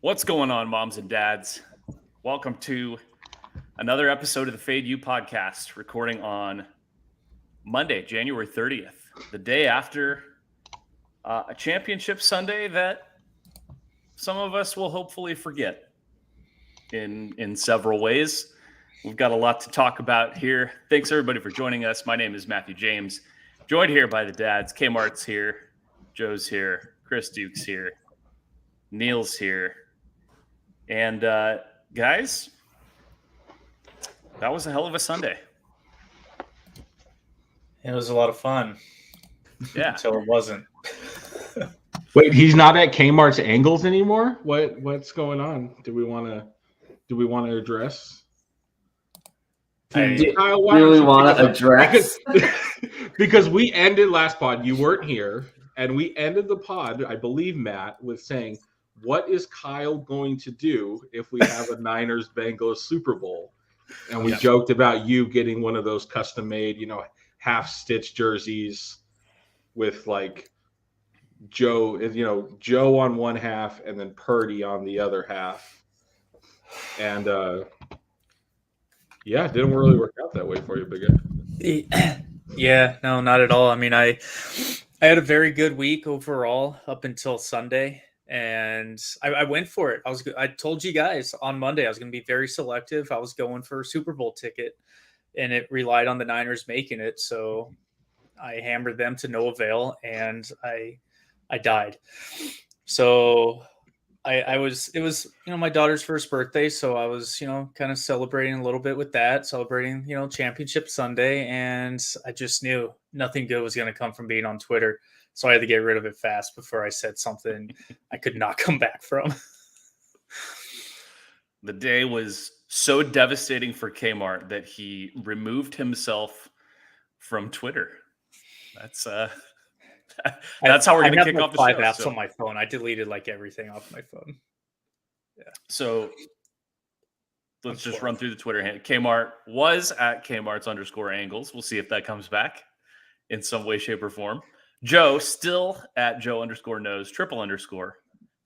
What's going on, moms and dads? Welcome to another episode of the Fade You podcast, recording on Monday, January 30th, the day after a championship Sunday that some of us will hopefully forget in several ways. We've got a lot to talk about here. Thanks, everybody, for joining us. My name is Matthew James, joined here by the dads. Kmart's here, Joe's here, Chris Duke's here, Neil's here. And guys, that was a hell of a Sunday. It was a lot of fun. Yeah. Until it wasn't. Wait, he's not at Kmart's Angles anymore? What's going on? Do we want to address? Do we want to address? Because we ended last pod. You weren't here, and we ended the pod, I believe, Matt, with saying, what is Kyle going to do if we have a Niners-Bengals Super Bowl? And we joked about you getting one of those custom-made, half-stitch jerseys with like Joe on one half and then Purdy on the other half. And it didn't really work out that way for you, Big Ed. Yeah, no, not at all. I mean, I had a very good week overall up until Sunday. And I went for it. I told you guys on Monday I was going to be very selective. I was going for a Super Bowl ticket, and it relied on the Niners making it. So I hammered them to no avail, and I died. So it was my daughter's first birthday, so I was kind of celebrating a little bit with that, celebrating Championship Sunday, and I just knew nothing good was going to come from being on Twitter. So I had to get rid of it fast before I said something I could not come back from. The day was so devastating for Kmart that he removed himself from Twitter. That's how we're going to kick off the 5 show. apps on my phone. I deleted everything off my phone. Yeah. So let's just run through the Twitter handle. Kmart was at Kmart's_angles. We'll see if that comes back in some way, shape, or form. Joe still at Joe_knows _.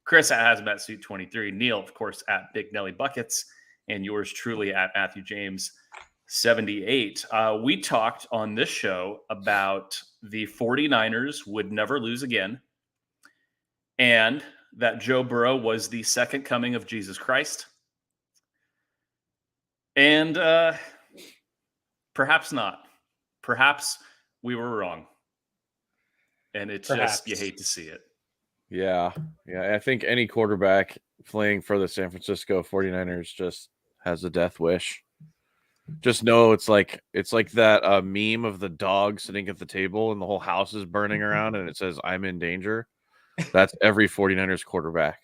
Chris at Hazmat Suit 23. Neil, of course, at Big Nelly Buckets, and yours truly at Matthew James 78. We talked on this show about the 49ers would never lose again, and that Joe Burrow was the second coming of Jesus Christ. And perhaps not. Perhaps we were wrong. And it's just, you hate to see it. Yeah. I think any quarterback playing for the San Francisco 49ers just has a death wish. Just know it's like that meme of the dog sitting at the table and the whole house is burning around and it says, "I'm in danger." That's every 49ers quarterback.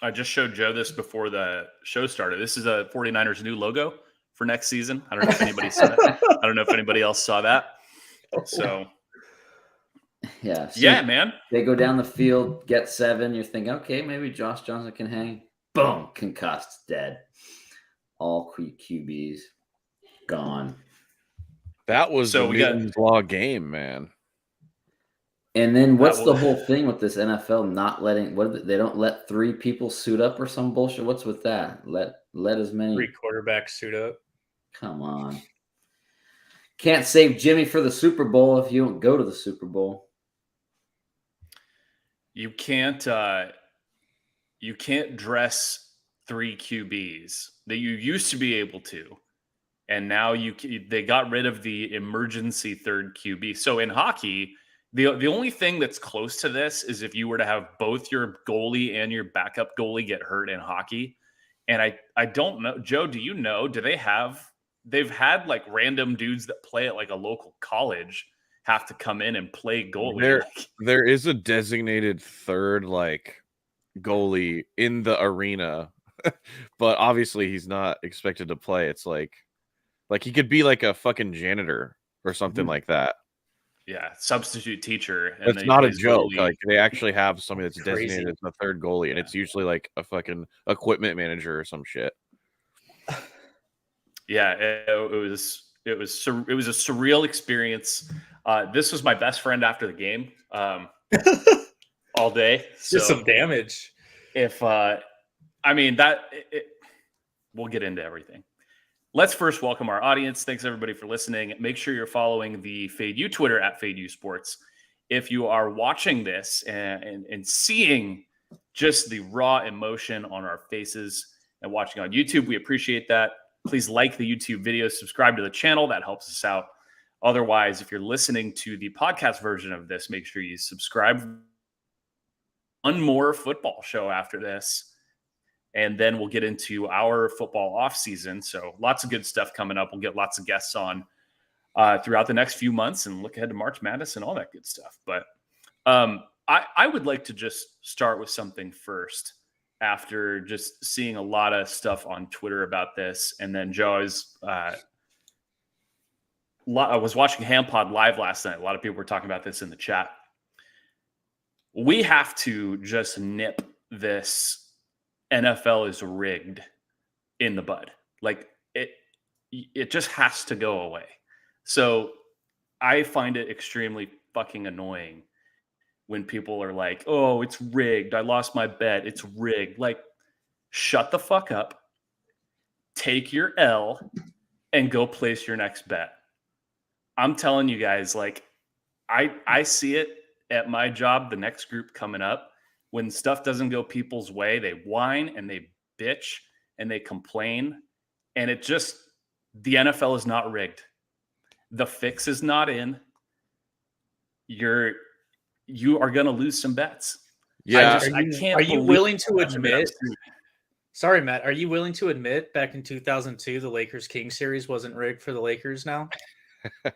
I just showed Joe this before the show started. This is a 49ers new logo for next season. I don't know if anybody saw that. I don't know if anybody else saw that. So, yeah, man. They go down the field, get 7. You're thinking, okay, maybe Josh Johnson can hang. Boom, concussed, dead. All QBs gone. That was the Newton's Law game, man. And then what's the whole thing with this NFL not letting? They don't let 3 people suit up or some bullshit? What's with that? Let as many 3 quarterbacks suit up. Come on. Can't save Jimmy for the Super Bowl if you don't go to the Super Bowl. You can't dress 3 QBs that you used to be able to, and now they got rid of the emergency third QB. So in hockey, the only thing that's close to this is if you were to have both your goalie and your backup goalie get hurt in hockey. And I don't know, Joe, do you know? They've had random dudes that play at a local college have to come in and play goalie. There is a designated third goalie in the arena, but obviously he's not expected to play. It's like he could be a fucking janitor or something like that. Yeah, substitute teacher. It's not a joke. They actually have somebody that's designated as the third goalie, and it's usually a fucking equipment manager or some shit. Yeah, it was a surreal experience. This was my best friend after the game. all day. So Just some damage. if we'll get into everything. Let's first welcome our audience. Thanks everybody for listening. Make sure you're following the Fade U Twitter at Fade U Sports. If you are watching this and seeing just the raw emotion on our faces and watching on YouTube, we appreciate that. Please like the YouTube video, subscribe to the channel. That helps us out. Otherwise, if you're listening to the podcast version of this, make sure you subscribe. One more football show after this, and then we'll get into our football off season. So lots of good stuff coming up. We'll get lots of guests on throughout the next few months and look ahead to March Madness and all that good stuff. But I would like to just start with something first after just seeing a lot of stuff on Twitter about this. And then Joe, I was watching HamPod live last night. A lot of people were talking about this in the chat. We have to just nip this NFL is rigged in the bud. Like it just has to go away. So I find it extremely fucking annoying when people are like, oh, it's rigged. I lost my bet. It's rigged. Like, shut the fuck up. Take your L and go place your next bet. I'm telling you guys, like, I see it at my job, the next group coming up. When stuff doesn't go people's way, they whine and they bitch and they complain. And the NFL is not rigged. The fix is not in. You are going to lose some bets. Yeah. I can't. Are you willing to admit? Sorry, Matt. Are you willing to admit back in 2002 the Lakers-Kings series wasn't rigged for the Lakers now? I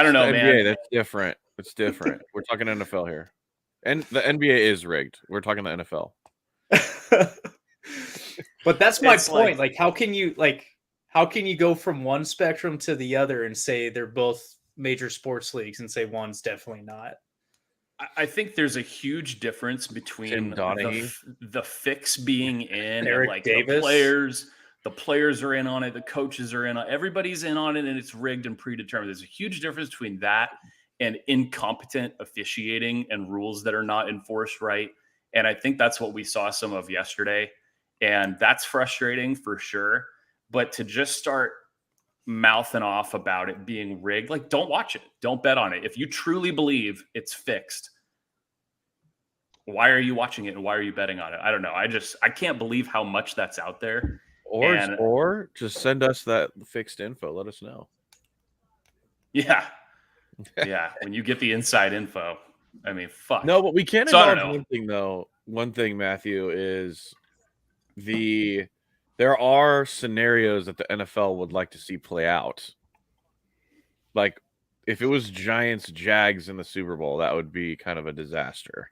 don't know, NBA. man. That's different. It's different. We're talking NFL here, and the NBA is rigged. We're talking the NFL. But that's my It's point. Like, how can you go from one spectrum to the other and say they're both major sports leagues and say one's definitely not? I think there's a huge difference between the fix being in Eric and like Davis. the players are in on it, the coaches are in on it, everybody's in on it, and it's rigged and predetermined. There's a huge difference between that and incompetent officiating and rules that are not enforced right. And I think that's what we saw some of yesterday. And that's frustrating for sure. But to just start mouthing off about it being rigged, like, don't watch it. Don't bet on it. If you truly believe it's fixed, why are you watching it and why are you betting on it? I don't know. I can't believe how much that's out there. Or just send us that fixed info. Let us know. Yeah. Yeah. When you get the inside info, I mean, fuck. No, but we can't So, I don't acknowledge know. one thing, though. One thing, Matthew, is there are scenarios that the NFL would like to see play out. Like, if it was Giants Jags in the Super Bowl, that would be kind of a disaster.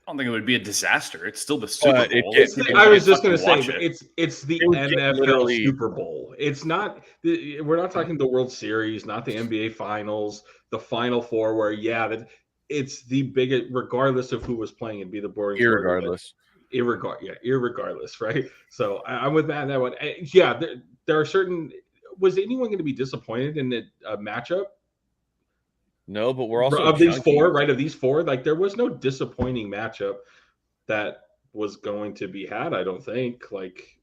I don't think it would be a disaster. It's still the Super Bowl. I was just going to say, it. it's the It would get NFL literally- Super Bowl. It's not. We're not talking the World Series, not the NBA Finals, the Final Four, where it's the biggest, regardless of who was playing. It'd be the boring. Irregardless, right? So I'm with Matt on that one. Yeah, there are certain. Was anyone going to be disappointed in the matchup? no, but we're also of these four, right? Of these four, like, there was no disappointing matchup that was going to be had. I don't think. Like,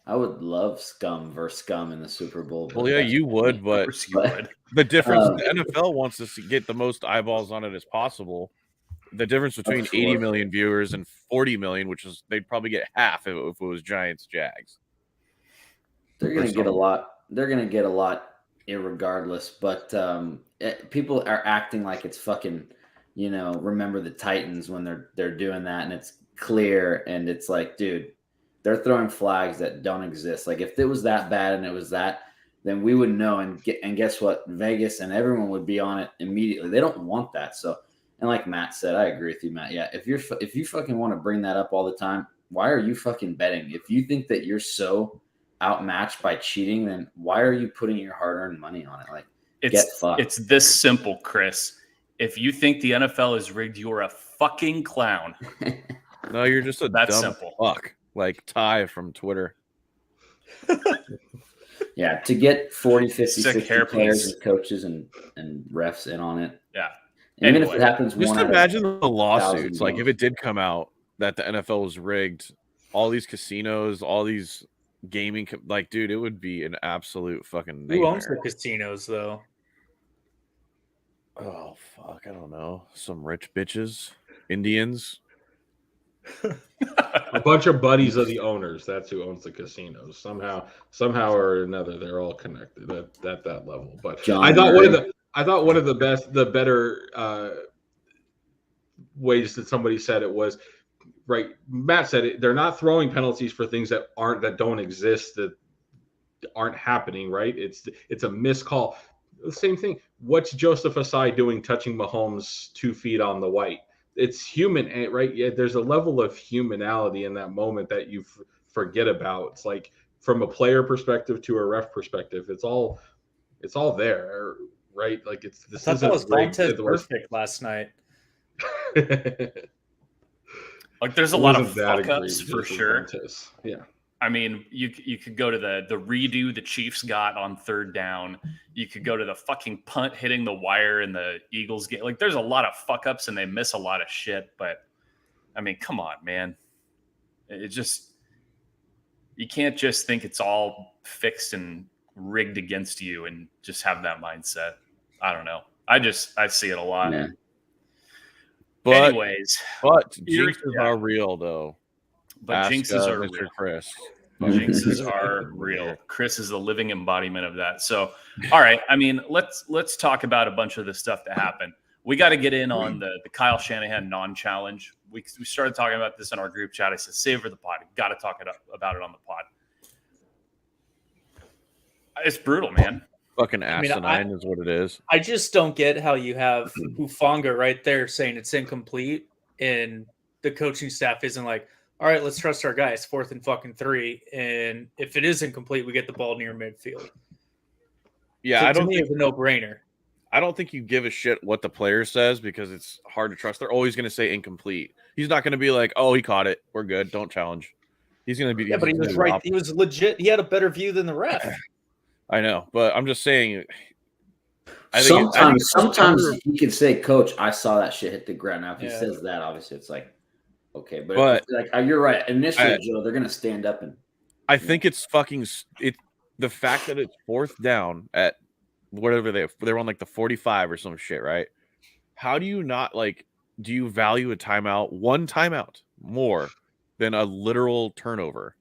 I would love scum versus scum in the Super Bowl. Well, yeah, you would, but Of course you would. the difference the NFL wants to get the most eyeballs on it as possible. The difference between 80 million viewers and 40 million, which is they'd probably get half if it was Giants Jags. They're going to get a lot. They're going to get a lot irregardless, but people are acting like it's fucking, remember the Titans when they're doing that, and it's clear, and it's like, dude, they're throwing flags that don't exist. Like, if it was that bad and it was that, then we would know, and guess what? Vegas and everyone would be on it immediately. They don't want that. So, and like Matt said, I agree with you, Matt. Yeah, if you fucking want to bring that up all the time, why are you fucking betting? If you think that you're so outmatched by cheating, then why are you putting your hard-earned money on it? Like, get fucked. It's this simple, Chris. If you think the NFL is rigged, you're a fucking clown. No, you're just a That's dumb simple. fuck, like Ty from Twitter. Yeah, to get 40, 50, Sick 60 hair players piece. and coaches and refs in on it. Yeah. Even if it happens Just one out of imagine the 1,000 lawsuits. Like if games. it did come out that the NFL was rigged, all these casinos, all these gaming, like, dude, it would be an absolute fucking nightmare. Who owns the casinos, though? Oh fuck, I don't know. Some rich bitches, Indians. A bunch of buddies of the owners. That's who owns the casinos. Somehow or another, they're all connected at that level. But John I thought Murray. one of the better ways that somebody said it was right. Matt said it. They're not throwing penalties for things that don't exist, that aren't happening. Right? It's a missed call. The same thing. What's Joseph Asai doing touching Mahomes 2 feet on the white? It's human, right? Yeah, there's a level of humanality in that moment that you forget about. It's like from a player perspective to a ref perspective, it's all there, right? Like this I thought that was Vontez perfect last night. Like there's a lot of fuck ups for sure. Yeah. I mean, you could go to the redo the Chiefs got on 3rd down. You could go to the fucking punt hitting the wire in the Eagles game. Like, there's a lot of fuck ups and they miss a lot of shit. But I mean, come on, man. It just, you can't just think it's all fixed and rigged against you and just have that mindset. I don't know. I see it a lot. Yeah. But jinxes are real, though. But jinxes are Mr. real. Chris. Jinxes are real. Chris is the living embodiment of that. So, all right. I mean, let's talk about a bunch of the stuff that happened. We got to get in on the Kyle Shanahan non-challenge. We started talking about this in our group chat. I said, save it for the pod. Got to talk about it on the pod. It's brutal, man. Fucking asinine is what it is. I just don't get how you have Hufanga right there saying it's incomplete, and the coaching staff isn't like, all right, let's trust our guys. 4th and fucking 3, and if it is incomplete, we get the ball near midfield. Yeah, so I don't think it's a no-brainer. I don't think you give a shit what the player says because it's hard to trust. They're always going to say incomplete. He's not going to be like, "Oh, he caught it. We're good. Don't challenge." He's going to be. Yeah, but he was right. He was legit. He had a better view than the ref. I know, but I'm just saying. Sometimes he could say, "Coach, I saw that shit hit the ground." Now, if he says that, obviously, it's like, okay, but like you're right. Initially, Joe, they're going to stand up and. I think it's fucking the fact that it's 4th down at whatever they're on like the 45 or some shit, right? How do you not do you value a timeout, one timeout more than a literal turnover?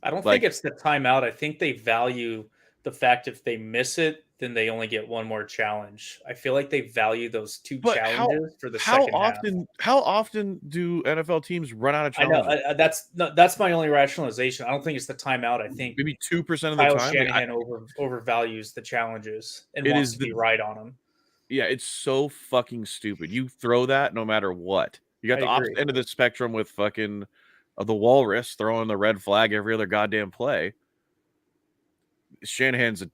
I don't think it's the timeout. I think they value the fact if they miss it, then they only get one more challenge. I feel like they value those 2 challenges for the second half. How often do NFL teams run out of challenges? I know that's my only rationalization. I don't think it's the timeout. I think maybe 2% of the Kyle time. Shanahan overvalues the challenges and wants to be right on them. Yeah, it's so fucking stupid. You throw that no matter what. You got the opposite end of the spectrum with fucking the Walrus throwing the red flag every other goddamn play. Shanahan's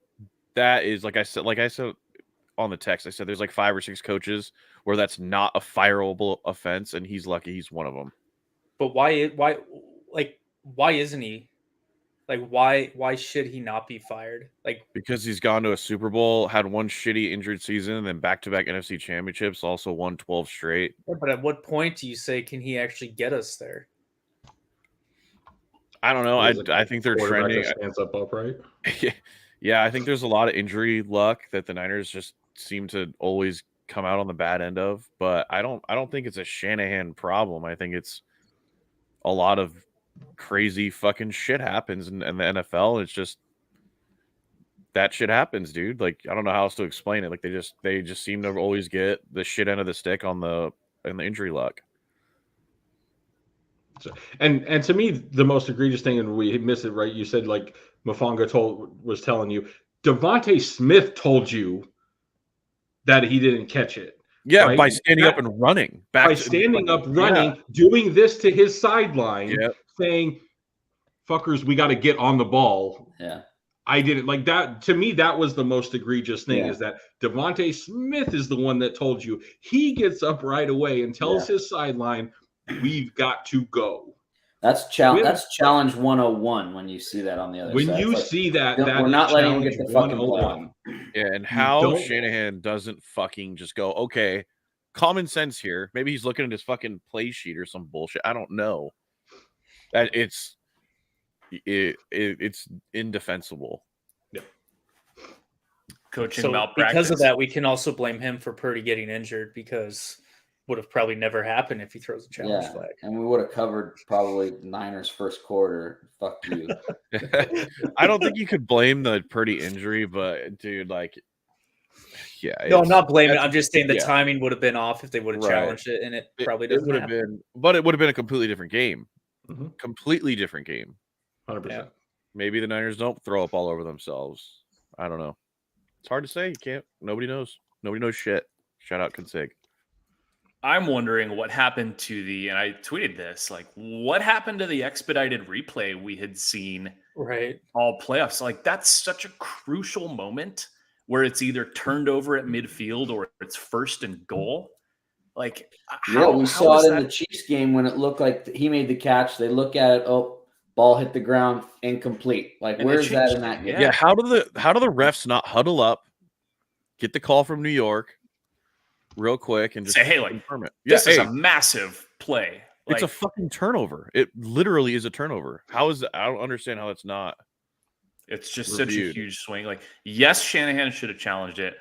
that is like I said on the text. I said there's like 5 or 6 coaches where that's not a fireable offense, and he's lucky he's one of them. But why isn't he? Like why should he not be fired? Like because he's gone to a Super Bowl, had one shitty injured season, and then back-to-back NFC championships, also won 12 straight. Yeah, but at what point do you say can he actually get us there? I don't know. I think they're trending. Stands up upright. Yeah, I think there's a lot of injury luck that the Niners just seem to always come out on the bad end of. But I don't think it's a Shanahan problem. I think it's a lot of crazy fucking shit happens in the NFL. It's just that shit happens, dude. Like I don't know how else to explain it. Like they just seem to always get the shit end of the stick on the injury luck. And to me, the most egregious thing, and we missed it, right? You said like Mufanga was telling you, Devontae Smith told you that he didn't catch it. Yeah, right? by standing up and running. Doing this to his sideline, saying, "Fuckers, we got to get on the ball." Yeah, I didn't like that. To me, that was the most egregious thing is that Devontae Smith is the one that told you. He gets up right away and tells his sideline, "We've got to go." That's challenge 101 when you see that on the other When side. you see that, that we're is not letting him challenge get the fucking 101. playoff. Yeah, and You how don't- Shanahan doesn't fucking just go, okay, common sense here. Maybe he's looking at his fucking play sheet or some bullshit. I don't know. That it's indefensible. Coaching So malpractice. because of that, we can also blame him for Purdy getting injured, because would have probably never happened if he throws a challenge flag. And we would have covered probably Niners first quarter. Fuck you. I don't think you could blame the Purdy injury, but dude, like, yeah. No, I'm not blaming it. I'm just saying the yeah. timing would have been off if they would have Right. challenged it, and it probably It doesn't would have happen. been, but it would have been a completely different game. Mhm. Completely different game. 100%. Maybe the Niners don't throw up all over themselves. I don't know. It's hard to say. You can't. Nobody knows. Nobody knows shit. Shout out Consig. I'm wondering what happened to and I tweeted this, like, what happened to the expedited replay we had seen Right. all playoffs? Like, that's such a crucial moment where it's either turned over at midfield or it's first and goal. Like, we saw it in the Chiefs game when it looked like he made the catch. They look at it. Oh, ball hit the ground, incomplete. Like, where's that in that game? Yeah. How do the refs not huddle up, get the call from New York real quick, and just say, hey, like, confirm it? This is a massive play. It's a fucking turnover. It literally is a turnover. How is that? I don't understand how it's not. It's just reviewed. such a huge swing. Like, yes, Shanahan should have challenged it,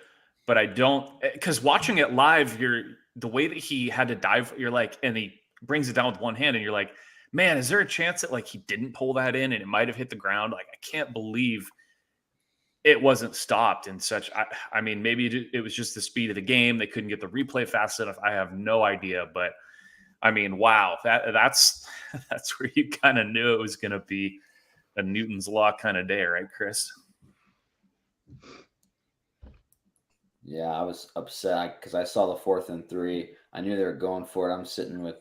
but I don't, because watching it live, the way that he had to dive, you're like, and he brings it down with one hand, and you're like, man, is there a chance that like he didn't pull that in and it might have hit the ground? Like, I can't believe it wasn't stopped in such. I mean, maybe it was just the speed of the game. They couldn't get the replay fast enough. I have no idea, but I mean, wow, that's where you kind of knew it was going to be a Newton's Law kind of day, right, Chris? Yeah, I was upset because I saw the 4th and 3. I knew they were going for it. I'm sitting with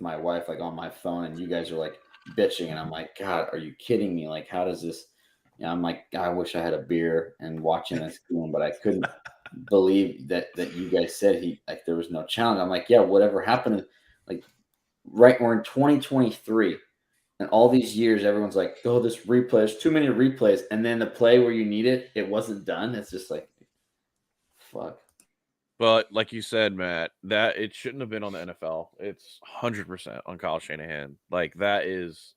my wife, like, on my phone, and you guys are like bitching, and I'm like, God, are you kidding me? Like, how does this? Yeah, I'm like, I wish I had a beer and watching this game, but I couldn't believe that you guys said there was no challenge. I'm like, yeah, whatever happened, like, right, we're in 2023, and all these years everyone's like, oh, this replay, there's too many replays, and then the play where you need it wasn't done. It's just like, fuck. But like you said, Matt, that it shouldn't have been on the NFL. It's 100% on Kyle Shanahan. Like, that is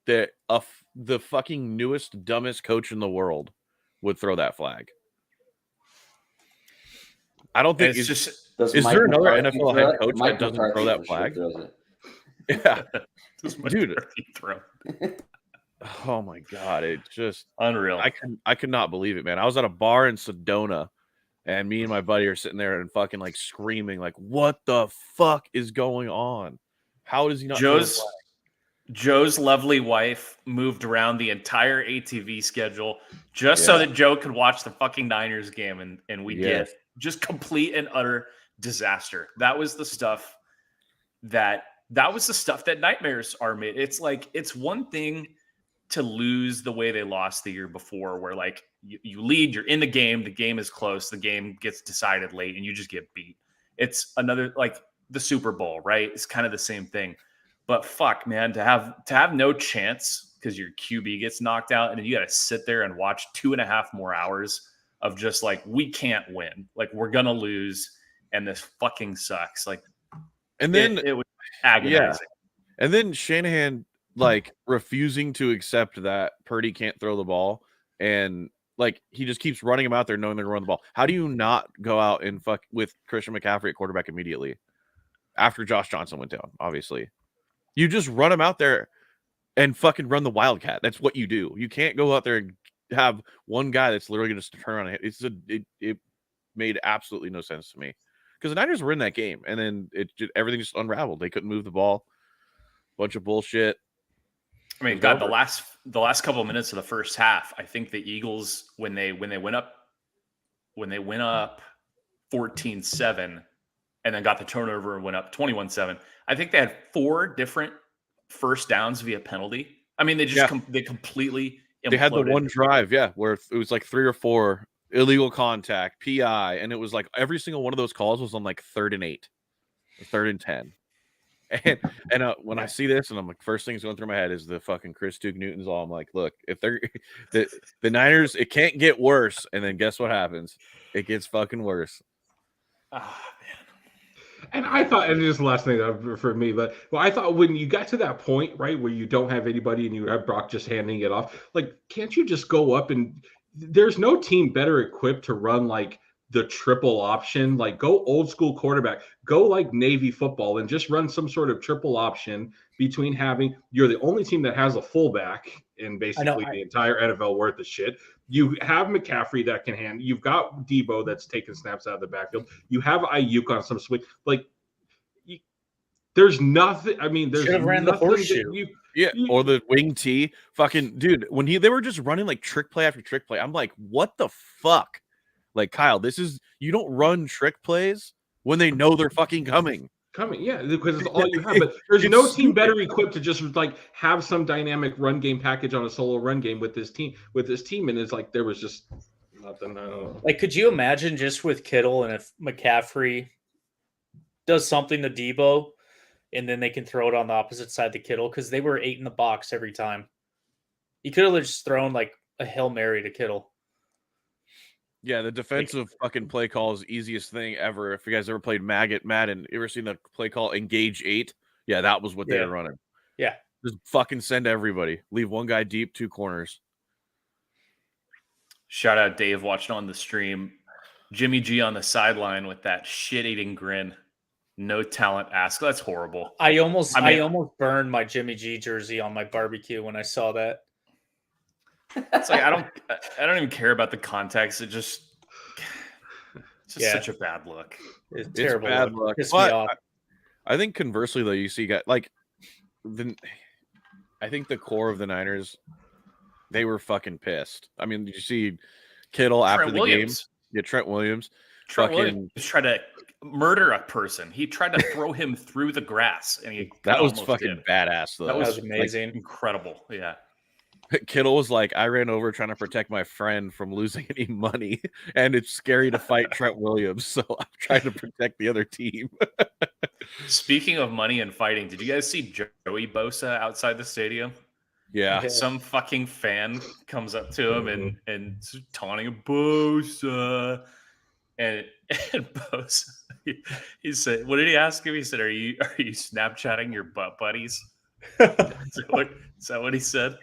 the fucking newest, dumbest coach in the world would throw that flag. I don't think it's just. Is there another NFL head coach that doesn't throw that flag? Yeah, dude. Throw. Oh my God, it's just unreal. I could not believe it, man. I was at a bar in Sedona, and me and my buddy are sitting there and fucking like screaming, like, "What the fuck is going on? How does he not?" Joe's lovely wife moved around the entire ATV schedule just so that Joe could watch the fucking Niners game, and we did. Just complete and utter disaster. That was the stuff that nightmares are made. It's like, it's one thing to lose the way they lost the year before, where like you lead, you're in the game is close, the game gets decided late, and you just get beat. It's another, like the Super Bowl, right? It's kind of the same thing. But fuck, man, to have no chance because your QB gets knocked out, and then you got to sit there and watch 2.5 more hours of just like, we can't win, like we're gonna lose, and this fucking sucks. Like, and then it was agonizing. Yeah. And then Shanahan like refusing to accept that Purdy can't throw the ball, and like he just keeps running him out there knowing they're gonna run the ball. How do you not go out and fuck with Christian McCaffrey at quarterback immediately after Josh Johnson went down? Obviously. You just run him out there and fucking run the Wildcat. That's what you do. You can't go out there and have one guy that's literally going to turn around and hit. It made absolutely no sense to me, because the Niners were in that game, and then everything just unraveled. They couldn't move the ball. Bunch of bullshit. I mean, God, the last couple of minutes of the first half, I think the Eagles, when they went up 14-7 and then got the turnover and went up 21-7, I think they had 4 different first downs via penalty. I mean, they just they completely imploded. They had the one drive, where it was like 3 or 4 illegal contact, PI, and it was like every single one of those calls was on like 3rd and 8, 3rd and 10. And when I see this, and I'm like, first thing's going through my head is the fucking Chris Duke Newton's all. I'm like, look, if they're the Niners, it can't get worse. And then guess what happens? It gets fucking worse. Ah, And I thought, and this is the last thing for me, but I thought when you got to that point, right, where you don't have anybody and you have Brock just handing it off, like, can't you just go up and there's no team better equipped to run like the triple option, like go old school quarterback, go like Navy football and just run some sort of triple option between you're the only team that has a fullback in basically the entire NFL worth of shit. You have McCaffrey that can hand. You've got Debo that's taking snaps out of the backfield. You have Ayuk on some swing. Like, there's nothing. I mean, there's should have ran the horseshoe. Or the wing T. Fucking dude, when they were just running like trick play after trick play, I'm like, what the fuck? Like, Kyle, you don't run trick plays when they know they're fucking coming. Yeah, because it's all you have. But there's no team better equipped to just like have some dynamic run game package on a solo run game with this team. And it's like there was just nothing. I don't know. Like, could you imagine just with Kittle and if McCaffrey does something to Debo, and then they can throw it on the opposite side to Kittle because they were 8 in the box every time. You could have just thrown like a Hail Mary to Kittle. Yeah, the defensive fucking play call is the easiest thing ever. If you guys ever played Madden, you ever seen the play call Engage 8? Yeah, that was what they were running. Yeah. Just fucking send everybody. Leave one guy deep, 2 corners. Shout out Dave watching on the stream. Jimmy G on the sideline with that shit-eating grin. No talent ask. That's horrible. I almost burned my Jimmy G jersey on my barbecue when I saw that. It's like I don't even care about the context. It's just such a bad look. It's terrible. Bad luck. But I think conversely though, you see like I think the core of the Niners, they were fucking pissed. I mean, did you see Kittle after the game? Yeah, Trent Williams. Williams tried to murder a person. He tried to throw him through the grass, and that was fucking badass though. That was amazing, like, incredible. Yeah. Kittle was like, I ran over trying to protect my friend from losing any money, and it's scary to fight Trent Williams, so I'm trying to protect the other team. Speaking of money and fighting, did you guys see Joey Bosa outside the stadium? Yeah. Some fucking fan comes up to him and taunting him, Bosa. And Bosa, he said, what did he ask him? He said, Are you Snapchatting your butt buddies? Is that what he said?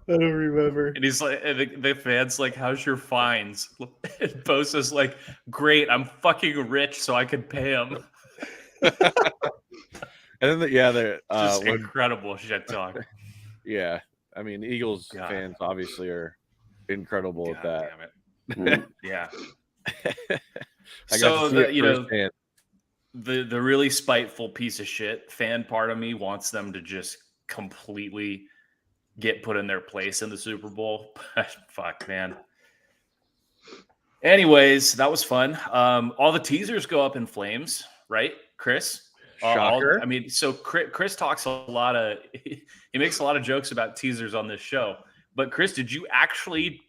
I don't remember. And he's like, and the fan's like, how's your fines? And Bosa's like, great, I'm fucking rich, so I could pay him. And then they're just incredible shit talk. Yeah, I mean, Eagles fans obviously are incredible at that. Damn it. Yeah. So the really spiteful piece of shit fan part of me wants them to just completely get put in their place in the Super Bowl. Fuck, man. Anyways, that was fun. All the teasers go up in flames, right, Chris? Shocker. So Chris talks a lot of he makes a lot of jokes about teasers on this show. But Chris, did you actually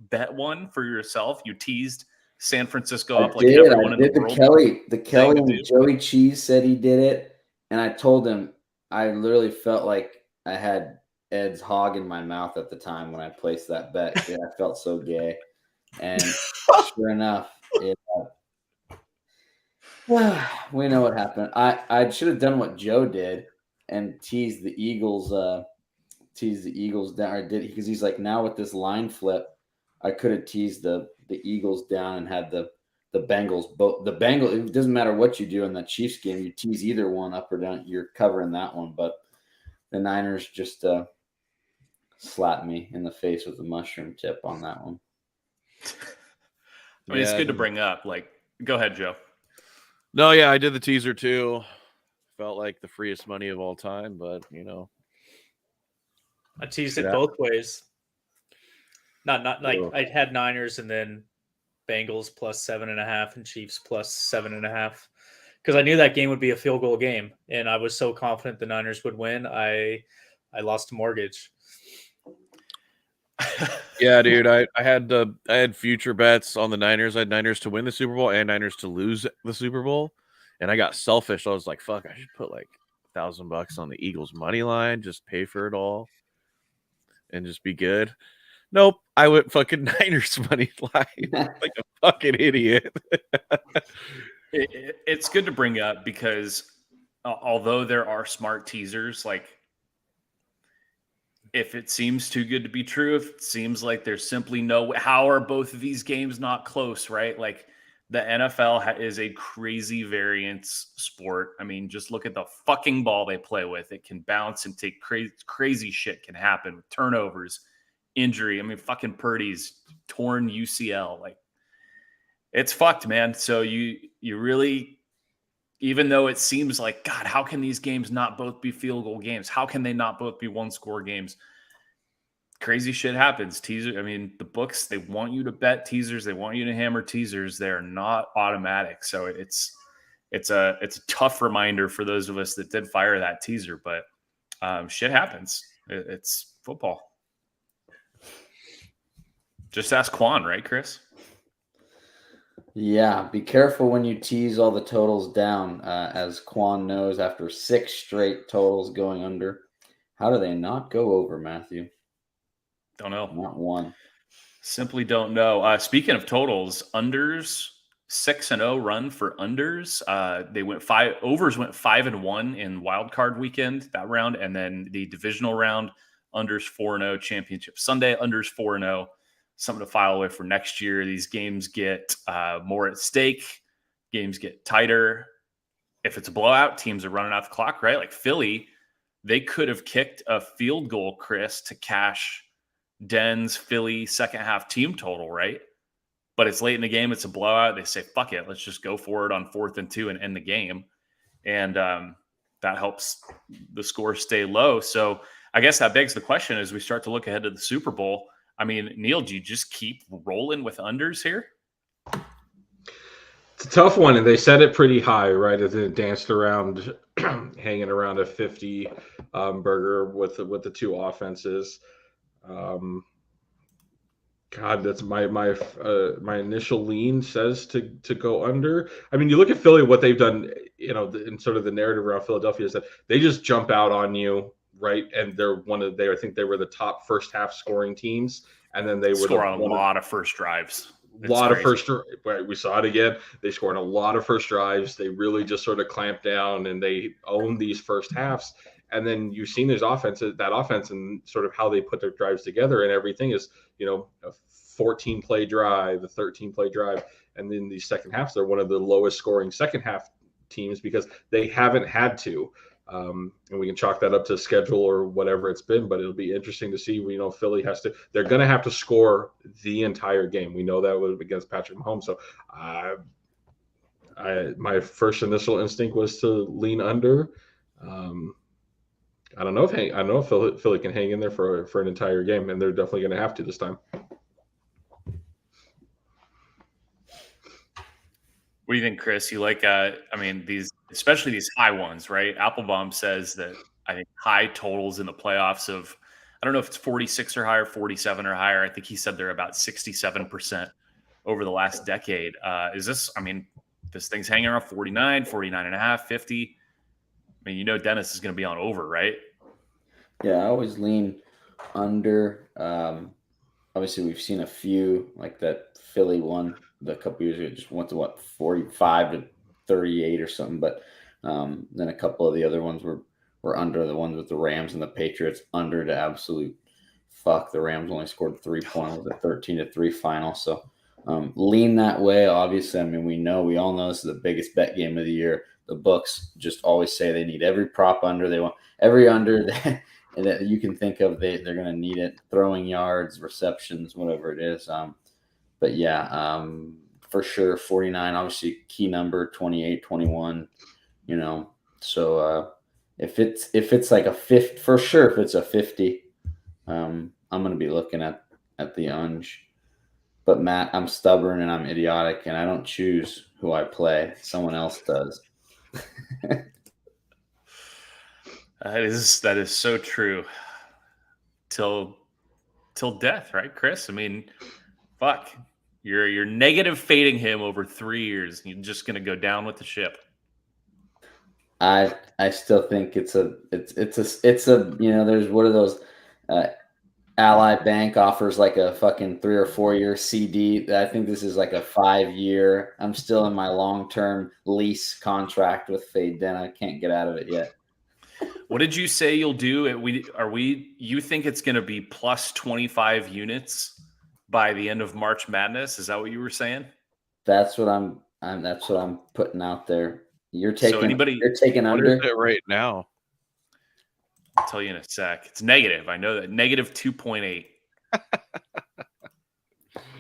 bet one for yourself? You teased San Francisco up like everyone in the world. The Kelly and Joey Cheese said he did it, and I told him I literally felt like I had Ed's hog in my mouth at the time when I placed that bet. Yeah, I felt so gay, and sure enough, we know what happened. I should have done what Joe did and teased the Eagles. Teased the Eagles down, or did because he's like, now with this line flip, I could have teased the Eagles down and had the Bengals. Both the Bengals, it doesn't matter what you do in the Chiefs game, you tease either one up or down, you're covering that one. But the Niners just slapped me in the face with a mushroom tip on that one. I mean, it's good to bring up. Like, go ahead, Joe. No, yeah, I did the teaser too. Felt like the freest money of all time, but I teased it both ways. Not like I had Niners and then Bengals plus 7.5 and Chiefs plus 7.5 because I knew that game would be a field goal game, and I was so confident the Niners would win. I lost a mortgage. Yeah, dude, I had future bets on the Niners. I had Niners to win the Super Bowl and Niners to lose the Super Bowl, And I got selfish. I was like, fuck, I should put like $1,000 on the Eagles money line, just pay for it all and just be good. Nope. I went fucking Niners money line like a fucking idiot. It's good to bring up because although there are smart teasers, like if it seems too good to be true, if it seems like there's simply no, how are both of these games not close, right? Like the NFL is a crazy variance sport. I mean, just look at the fucking ball they play with. It can bounce and take crazy shit can happen with turnovers, injury. I mean, fucking Purdy's torn UCL. Like it's fucked, man. So you really, even though it seems like, God, how can these games not both be field goal games? How can they not both be one score games? Crazy shit happens. Teaser. I mean, the books, they want you to bet teasers. They want you to hammer teasers. They're not automatic. So it's a tough reminder for those of us that did fire that teaser, but shit happens. It's football. Just ask Quan, right, Chris? Yeah, be careful when you tease all the totals down, as Quan knows after 6 straight totals going under. How do they not go over, Matthew? Don't know. Not one. Simply don't know. Speaking of totals, unders 6-0 run for unders. They went overs went 5-1 in wild card weekend that round, and then the divisional round unders 4-0 championship Sunday unders 4-0. Something to file away for next year. These games get more at stake. Games get tighter. If it's a blowout, teams are running out the clock, right? Like Philly, they could have kicked a field goal, Chris, to cash Den's Philly second half team total, right? But it's late in the game. It's a blowout. They say, fuck it. Let's just go for it on 4th and 2 and end the game. And that helps the score stay low. So I guess that begs the question as we start to look ahead to the Super Bowl. I mean, Neil, do you just keep rolling with unders here? It's a tough one, and they set it pretty high, right? As it danced around, hanging around a 50 burger with the two offenses. God, that's my initial lean says to go under. I mean, you look at Philly, what they've done, in sort of the narrative around Philadelphia is that they just jump out on you. Right, and I think they were the top first half scoring teams, and then they score on a lot of first drives. We saw it again. They scored a lot of first drives. They really just sort of clamped down and they owned these first halves. And then you've seen that offense and sort of how they put their drives together, and everything is, a 14 play drive, a 13 play drive, and then these second halves, they're one of the lowest scoring second half teams because they haven't had to. And we can chalk that up to schedule or whatever it's been, but it'll be interesting to see. Philly they're going to have to score the entire game. We know that was against Patrick Mahomes. So my first initial instinct was to lean under. I don't know if Philly can hang in there for an entire game, and they're definitely going to have to this time. What do you think, Chris? You like, especially these high ones, right? Applebaum says that I think high totals in the playoffs of, I don't know if it's 46 or higher, 47 or higher. I think he said they're about 67% over the last decade. This thing's hanging around 49, 49 and a half, 50. I mean, Dennis is going to be on over, right? Yeah, I always lean under. Obviously, we've seen a few like that Philly one a couple years ago. Just went to 45 to 38 or something. But then a couple of the other ones were under. The ones with the Rams and the Patriots under to absolute fuck. The Rams only scored 3 points with a 13-3 final. So lean that way. Obviously, I mean, we all know this is the biggest bet game of the year. The books just always say they need every prop under. They want every under that you can think of. They're going to need it. Throwing yards, receptions, whatever it is. But yeah, for sure, 49, obviously key number, 28, 21, So if it's like a 50, for sure, if it's a 50, I'm going to be looking at the unge. But Matt, I'm stubborn and I'm idiotic, and I don't choose who I play. Someone else does. That is so true. Till death, right, Chris? I mean, fuck. You're negative fading him over 3 years. You're just gonna go down with the ship. I still think it's a there's what are those Ally Bank offers like a fucking 3 or 4 year CD. I think this is like a 5 year. I'm still in my long-term lease contract with Fade Den. I can't get out of it yet. What did you say you'll do? You think it's going to be plus 25 units by the end of March Madness? Is that what you were saying? That's what I'm putting out there. You're taking what under is it right now? I'll tell you in a sec. It's negative. I know that negative 2.8.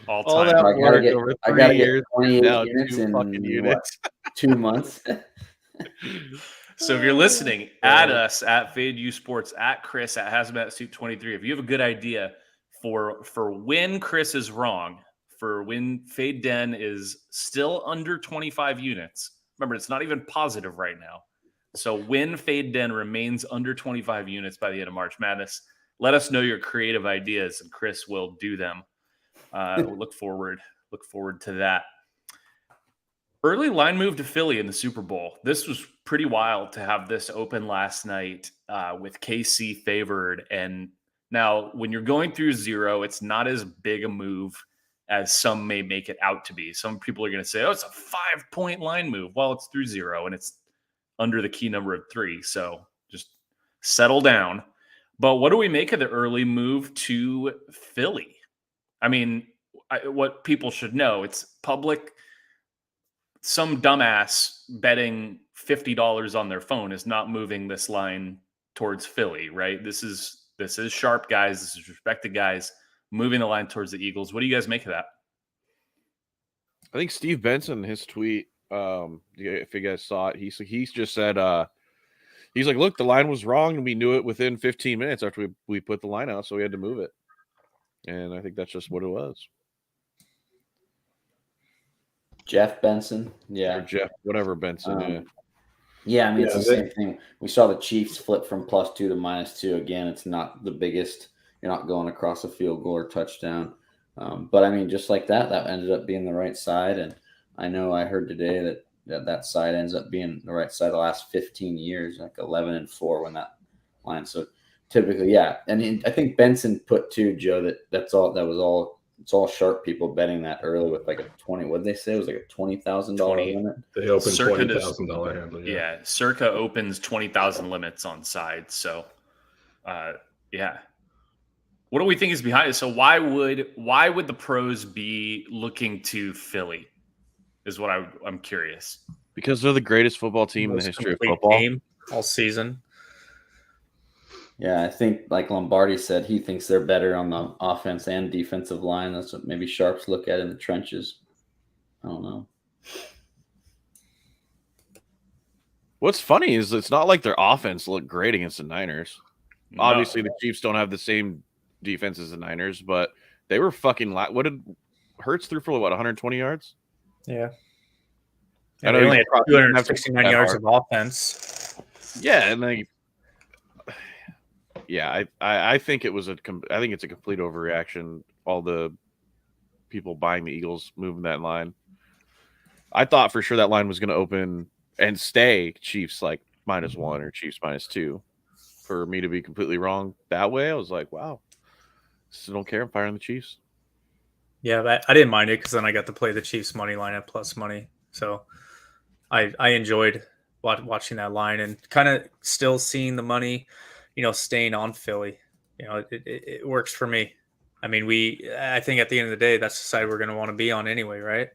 All All time. that I work gotta over I 3 gotta get years, 28 now units 2 in fucking units. 2 months. So if you're listening, add us at Fade U Sports, at Chris at Hazmat Suit 23. If you have a good idea for when Chris is wrong, for when Fade Den is still under 25 units. Remember, it's not even positive right now. So when Fade Den remains under 25 units by the end of March Madness, let us know your creative ideas, and Chris will do them. Look forward to that. Early line move to Philly in the Super Bowl. This was pretty wild to have this open last night with KC favored. And now when you're going through 0, it's not as big a move as some may make it out to be. Some people are going to say, oh, it's a 5-point line move. Well, it's through 0 and it's under the key number of 3. So just settle down. But what do we make of the early move to Philly? I mean, what people should know, it's public. Some dumbass betting $50 on their phone is not moving this line towards Philly, right? This is sharp guys. This is respected guys moving the line towards the Eagles. What do you guys make of that? I think Steve Benson, his tweet, if you guys saw it, he's just said, he's like, look, the line was wrong, and we knew it within 15 minutes after we put the line out, so we had to move it. And I think that's just what it was. Jeff Benson, yeah, or Jeff, whatever Benson. Yeah, I mean, it's the same thing. We saw the Chiefs flip from +2 to -2. Again, it's not the biggest. You're not going across a field goal or touchdown. But, I mean, just like that ended up being the right side. And I know I heard today that side ends up being the right side the last 15 years, like 11-4 when that line. So, typically, yeah. And I think Benson put, too, Joe, it's all sharp people betting that early with like a 20. What did they say? It was like a $20,000 limit. They opened $20,000 handle. Yeah, Circa opens 20,000 limits on sides. So, yeah. What do we think is behind it? So why would the pros be looking to Philly? Is what I'm curious. Because they're the greatest football team in the history of football all season. Yeah, I think like Lombardi said, he thinks they're better on the offense and defensive line. That's what maybe sharps look at in the trenches. I don't know. What's funny is it's not like their offense looked great against the Niners. No. Obviously, the Chiefs don't have the same defense as the Niners, but they were fucking what did Hurts threw for 120 yards? Yeah. I They know only he had 269 yards of offense. Yeah, and then I think it's a complete overreaction. All the people buying the Eagles moving that line. I thought for sure that line was going to open and stay Chiefs like -1 or Chiefs -2. For me to be completely wrong that way, I was like, wow, still don't care. I'm firing the Chiefs. Yeah, but I didn't mind it because then I got to play the Chiefs money line at plus money. So I enjoyed watching that line and kind of still seeing the money, staying on Philly. It works for me. I mean, I think at the end of the day, that's the side we're going to want to be on anyway, right?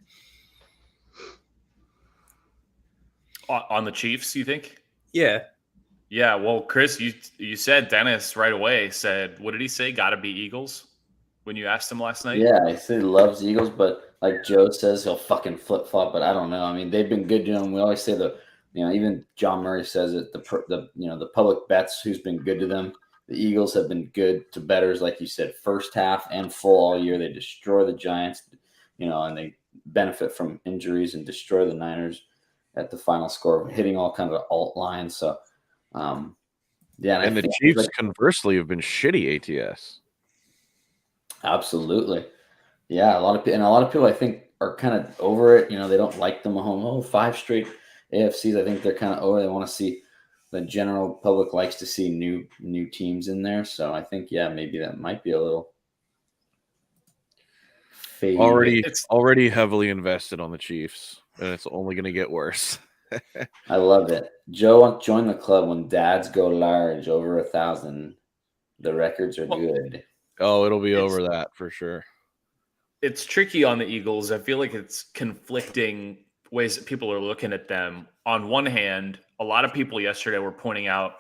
On the Chiefs, you think? Yeah. Yeah. Well, Chris, you said Dennis right away said, what did he say? Got to be Eagles when you asked him last night? Yeah, he said he loves Eagles, but like Joe says, he'll fucking flip-flop, but I don't know. I mean, they've been good to him. We always say even John Murray says it, the public bets who's been good to them. The Eagles have been good to bettors, like you said, first half and full all year. They destroy the Giants, and they benefit from injuries and destroy the Niners at the final score, hitting all kinds of alt lines. So, yeah. And the Chiefs, conversely, have been shitty ATS. Absolutely. Yeah, a lot of people I think are kind of over it. They don't like the Mahomes. 5 straight AFCs, I think they're kind of over. They want to see the general public likes to see new teams in there. So I think, yeah, maybe that might be a little fade. Already heavily invested on the Chiefs, and it's only going to get worse. I love it. Joe, join the club when dads go large over 1,000. The records are good. Oh, it'll be over that for sure. It's tricky on the Eagles. I feel like it's conflicting ways that people are looking at them. On one hand, a lot of people yesterday were pointing out,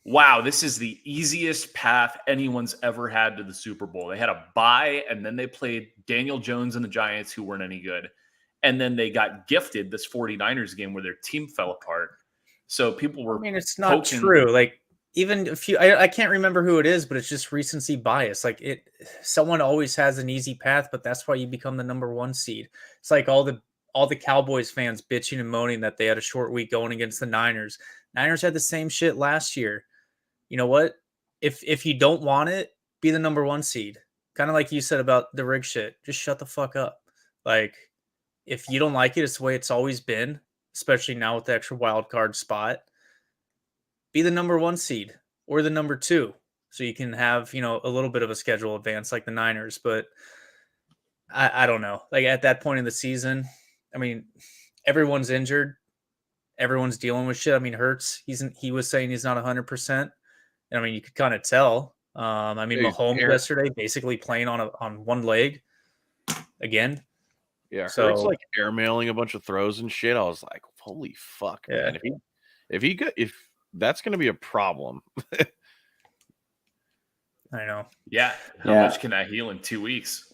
wow, this is the easiest path anyone's ever had to the Super Bowl. They had a bye, and then they played Daniel Jones and the Giants, who weren't any good. And then they got gifted this 49ers game where their team fell apart. So people were it's not true. Like, even a few, I can't remember who it is, but it's just recency bias. Like, someone always has an easy path, but that's why you become the number 1 seed. It's like all the Cowboys fans bitching and moaning that they had a short week going against the Niners. Niners had the same shit last year. You know what? If you don't want it, be the number 1 seed. Kind of like you said about the rig shit. Just shut the fuck up. Like, if you don't like it, it's the way it's always been, especially now with the extra wild card spot. Be the number 1 seed or the number 2, so you can have, a little bit of a schedule advance like the Niners. But I don't know. Like, at that point in the season, I mean, everyone's injured. Everyone's dealing with shit. I mean, Hurts, he was saying he's not 100%. And I mean, you could kind of tell. Mahomes yesterday basically playing on one leg again. Yeah, so Hurts like airmailing a bunch of throws and shit. I was like, holy fuck, man. If that's going to be a problem. I know. Yeah. How much can that heal in 2 weeks?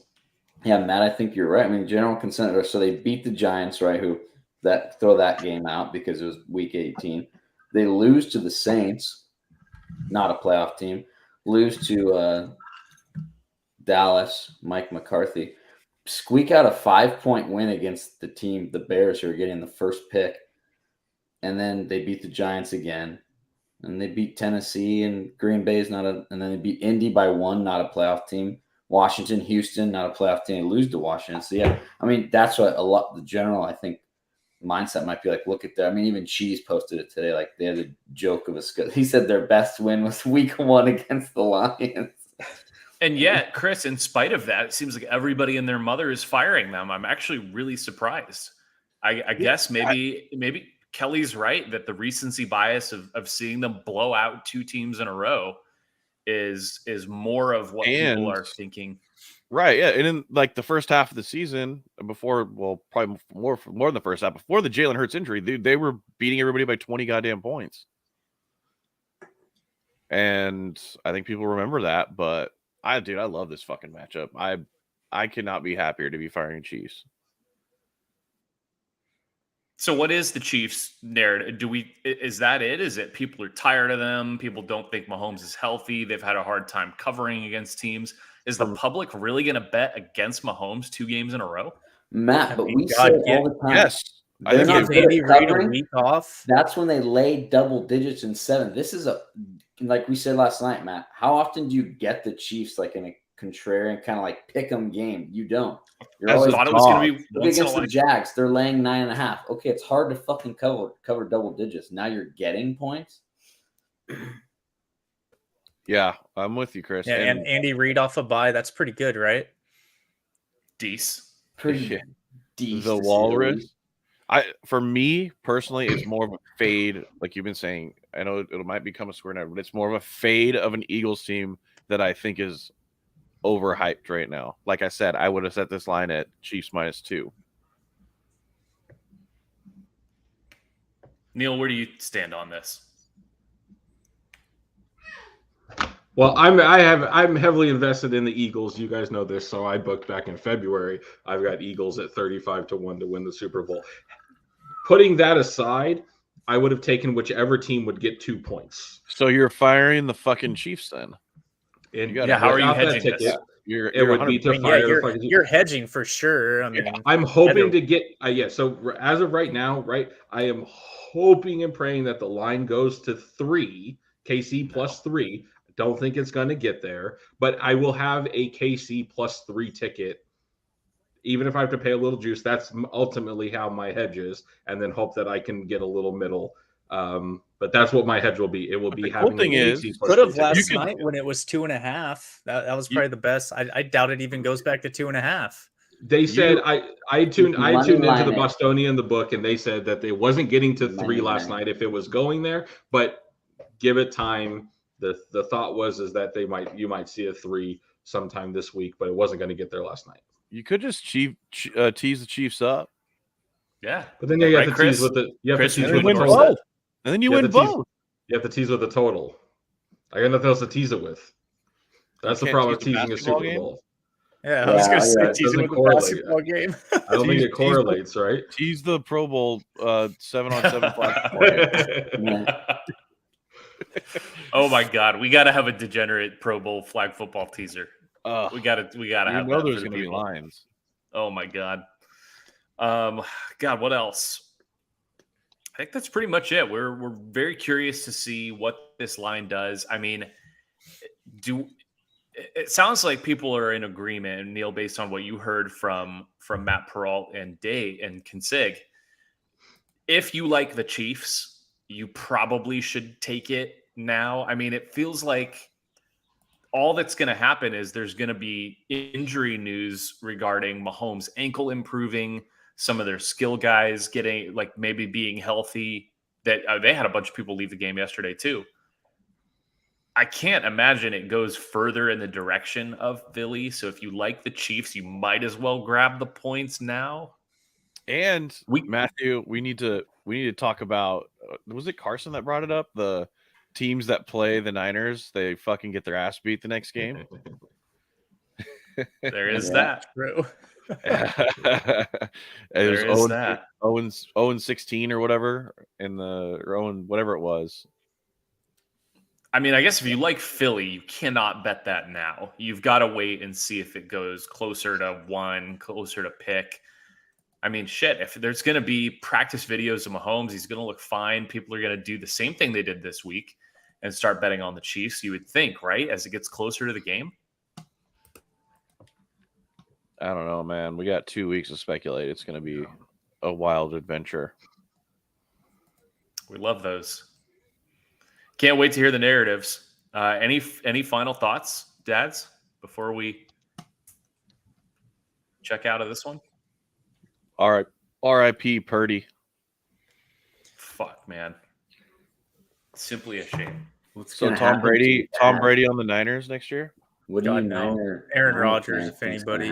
Yeah, Matt, I think you're right. I mean, general consensus. So they beat the Giants, right? Throw that game out because it was week 18. They lose to the Saints, not a playoff team. Lose to Dallas, Mike McCarthy. Squeak out a 5-point win against the Bears, who are getting the first pick. And then they beat the Giants again. And they beat Tennessee, and Green Bay is and then they beat Indy by 1, not a playoff team. Washington, Houston, not a playoff team. They lose to Washington. So, yeah, I mean, that's what the general, I think, mindset might be like, look at that. I mean, even Cheese posted it today. Like, they had a joke of he said their best win was week 1 against the Lions. And yet, Chris, in spite of that, it seems like everybody and their mother is firing them. I'm actually really surprised. I guess maybe Kelly's right that the recency bias of seeing them blow out 2 teams in a row is more of what people are thinking. Right, yeah. And in like the first half of the season, probably more than the first half, before the Jalen Hurts injury, they were beating everybody by 20 goddamn points. And I think people remember that, but I love this fucking matchup. I cannot be happier to be firing Chiefs. So what is the Chiefs' narrative? Is that it? Is it people are tired of them? People don't think Mahomes is healthy. They've had a hard time covering against teams. Is the public really going to bet against Mahomes 2 games in a row? Matt, but we say all the time. Yes. They're not Andy Reid a week off. That's when they lay double digits in 7. This is like we said last night, Matt. How often do you get the Chiefs like in a contrarian kind of like pick 'em game? You don't. I thought it was going to be look against the Jags. They're laying 9.5. Okay, it's hard to fucking cover double digits. Now you're getting points. Yeah, I'm with you, Chris. Yeah, and Andy Reid off a bye. That's pretty good, right? Pretty decent. The Walrus. For me personally, it's more of a fade, like you've been saying. I know it might become a square now, but it's more of a fade of an Eagles team that I think is overhyped right now. Like I said, I would have set this line at Chiefs -2. Neil, where do you stand on this? Well, I'm heavily invested in the Eagles. You guys know this, so I booked back in February. I've got Eagles at 35-1 to win the Super Bowl. Putting that aside, I would have taken whichever team would get 2 points. So you're firing the fucking Chiefs then? How are you hedging this? You're hedging for sure. I mean, I'm hoping to get So as of right now, right, I am hoping and praying that the line goes to 3, KC plus 3. Don't think it's going to get there, but I will have a KC plus 3 ticket even if I have to pay a little juice, that's ultimately how my hedge is, and then hope that I can get a little middle. But that's what my hedge will be. It will be the cool having thing an is, 18 plus Could have ticket. last night when it was 2.5. That was probably the best. I doubt it even goes back to 2.5. They said I tuned into the it. Bostonian, the book, and they said that it wasn't getting to 3 Money last line. night if it was going there, but give it time. The thought was that you might see a 3 sometime this week, but it wasn't going to get there last night. you could just tease the Chiefs up. Yeah. But then you have to Chris? tease with the Chris, tease you with the win total. both. And then you have win to tease- both. You have to tease with the total. I got nothing else to tease it with. That's the can't problem with tease a teasing a basketball Super game? Bowl. Yeah, I was going to say it teasing doesn't with the correlate. basketball game. I don't think Tease- it correlates, right? Tease the Pro Bowl 7-on-7 flag. Oh my God, we got to have a degenerate Pro Bowl flag football teaser. Uh, We got to you have know that there's for the going to be people. lines. Oh my God. God, what else? I think that's pretty much it. We're very curious to see what this line does. I mean, it sounds like people are in agreement, Neil, based on what you heard from Matt Peralt and Day and Consig. If you like the Chiefs, you probably should take it now. I mean, it feels like all that's going to happen is there's going to be injury news regarding Mahomes' ankle improving, some of their skill guys getting, like, maybe being healthy. That they had a bunch of people leave the game yesterday too. I can't imagine it goes further in the direction of Philly. So if you like the Chiefs, you might as well grab the points now. And Matthew, we need to talk about, was it Carson that brought it up? The teams that play the Niners, they fucking get their ass beat the next game. There is that. True. It was There is that. 0-16 or whatever or whatever it was. I mean, I guess if you like Philly, you cannot bet that now. You've got to wait and see if it goes closer to 1, closer to pick. I mean, shit, if there's going to be practice videos of Mahomes, he's going to look fine. People are going to do the same thing they did this week and start betting on the Chiefs, you would think, right? As it gets closer to the game. I don't know, man. We got 2 weeks to speculate. It's going to be a wild adventure. We love those. Can't wait to hear the narratives. Any final thoughts, dads, before we check out of this one? All right. R.I.P. Purdy. Fuck, man. Simply a shame. So Tom Brady on the Niners next year? What do God, you no. know? Aaron Rodgers, if anybody.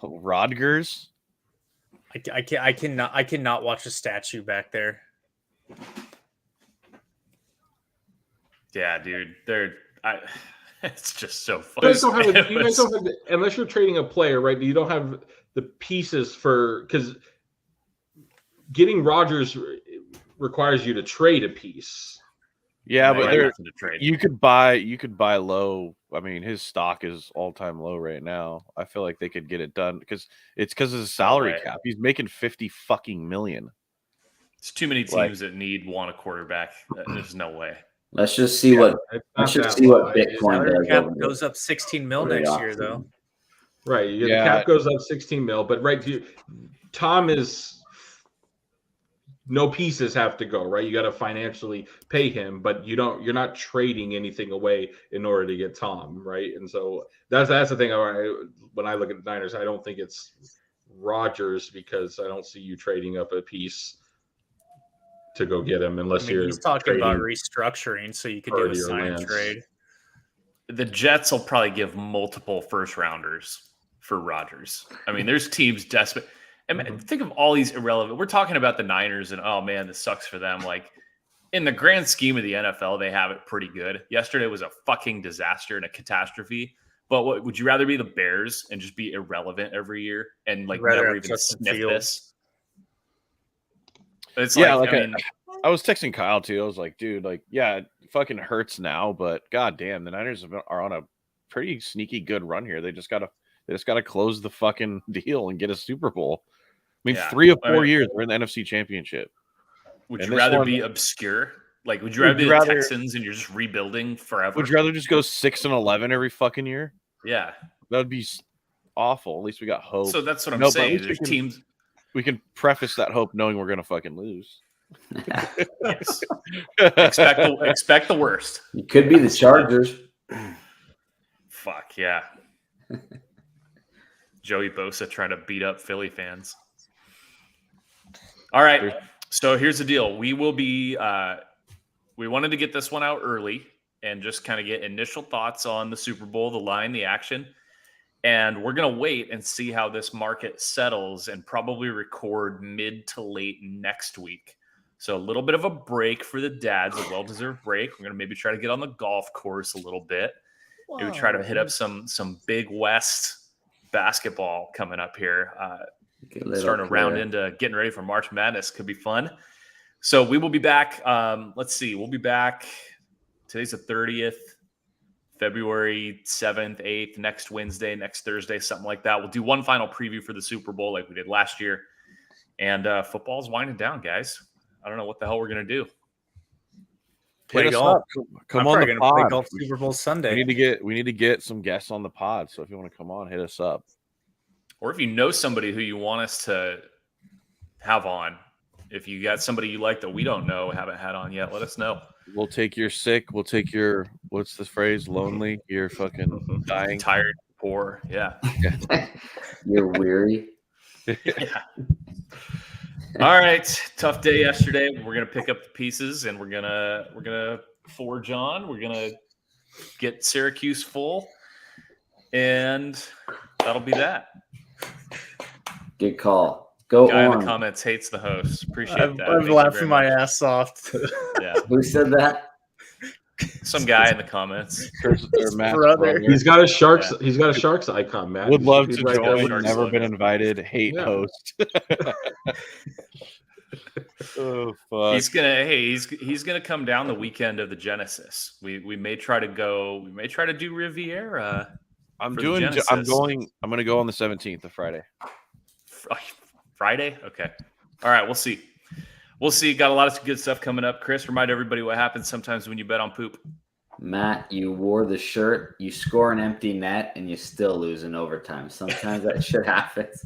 Oh, Rodgers? I cannot watch a statue back there. Yeah, dude. It's just so fun. You guys don't have unless you're trading a player, right? You don't have the pieces because getting Rodgers requires you to trade a piece. Yeah, but you could buy low. I mean, his stock is all-time low right now. I feel like they could get it done because of his salary cap. He's making $50 fucking million. It's too many teams that want a quarterback. There's no way. Let's just see what Bitcoin cap goes up 16 mil next year, though. Right, the cap goes up 16 mil, but Tom is. No pieces have to go, right? You got to financially pay him, but you're not trading anything away in order to get Tom, right? And so that's the thing. When I look at the Niners, I don't think it's Rodgers because I don't see you trading up a piece to go get him unless you're he's talking about restructuring, so you could do a sign and trade. The Jets will probably give multiple first rounders for Rodgers. I mean, there's teams desperate. And think of all these irrelevant. We're talking about the Niners, and oh man, this sucks for them. Like in the grand scheme of the NFL, they have it pretty good. Yesterday was a fucking disaster and a catastrophe. But what would you rather be the Bears and just be irrelevant every year and like never even sniff this? It's I was texting Kyle too. I was like, dude, like, yeah, it fucking hurts now, but goddamn, the Niners are on a pretty sneaky good run here. They just gotta close the fucking deal and get a Super Bowl. I mean, 3 of 4 years we're in the NFC Championship. Would you rather be obscure? Like, would you rather be the Texans and you're just rebuilding forever? Would you rather just go 6-11 every fucking year? Yeah, that would be awful. At least we got hope. So that's what I'm No, but at saying. least There's teams. we can preface that hope knowing we're gonna fucking lose. Yes. expect the worst. It could be the Chargers. Fuck yeah. Joey Bosa trying to beat up Philly fans. All right. So here's the deal. We will be we wanted to get this one out early and just kind of get initial thoughts on the Super Bowl, the line, the action. And we're going to wait and see how this market settles and probably record mid to late next week. So a little bit of a break for the dads, a well-deserved break. We're going to maybe try to get on the golf course a little bit. Maybe try to hit up some Big West basketball coming up here. Starting to round into getting ready for March Madness. Could be fun. So we will be back. Let's see. We'll be back. Today's the 30th. February 7th, 8th, next Wednesday, next Thursday, something like that. We'll do one final preview for the Super Bowl like we did last year. And football's winding down, guys. I don't know what the hell we're going to do. Play Hit us golf. up. Come I'm on probably the gonna play pod. golf Super Bowl Sunday. We need to get some guests on the pod. So if you want to come on, hit us up. Or if you know somebody who you want us to have on, if you got somebody you like that we don't know, haven't had on yet, let us know. We'll take your sick. We'll take your, what's the phrase? Lonely. You're fucking dying. Tired, poor. Yeah. You're weary. Yeah. All right. Tough day yesterday. We're gonna pick up the pieces and we're gonna forge on. We're gonna get Syracuse full, and that'll be that. Good call. Go Guy on. in the comments hates the host. Appreciate I'm that. Thank you laughing very my much. ass off. Yeah. Who said that? Some guy in the comments. Chris, or Matt's brother. brother. He's got a sharks. He's got a sharks icon, Matt. Would love He's to right there join. with Sharks Never logo. been invited. Hate Yeah. host. Oh fuck! He's gonna come down the weekend of the Genesis. We may try to do Riviera. I'm for the doing. I'm Genesis. going. I'm gonna go on the 17th of Friday. Friday. Okay. All right. We'll see. We'll see. Got a lot of good stuff coming up. Chris, remind everybody what happens sometimes when you bet on poop. Matt, you wore the shirt, you score an empty net, and you still lose in overtime. Sometimes that shit happens.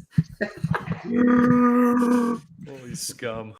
Holy scum.